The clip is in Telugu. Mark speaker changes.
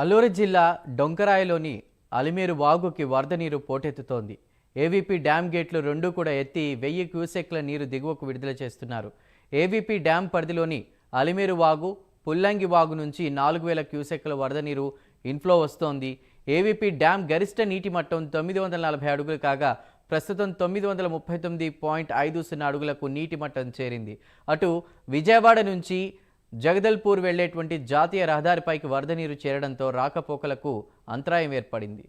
Speaker 1: అల్లూరు జిల్లా డొంకరాయిలోని అలిమేరు వాగుకి వరద నీరు పోటెత్తుతోంది. ఏవీపీ డ్యామ్ గేట్లు రెండూ కూడా ఎత్తి 1000 క్యూసెక్ల నీరు దిగువకు విడుదల చేస్తున్నారు. ఏవీపీ డ్యామ్ పరిధిలోని అలిమేరు వాగు, పుల్లంగి వాగు నుంచి 4000 క్యూసెక్ల వరద నీరు ఇన్ఫ్లో వస్తోంది. ఏవీపీ డ్యామ్ గరిష్ట నీటి మట్టం 940 అడుగులు కాగా ప్రస్తుతం 939.50 అడుగులకు నీటి మట్టం చేరింది. అటు విజయవాడ నుంచి జగదల్పూర్ వెళ్లేటువంటి జాతీయ రహదారిపైకి వరద నీరు చేరడంతో రాకపోకలకు అంతరాయం ఏర్పడింది.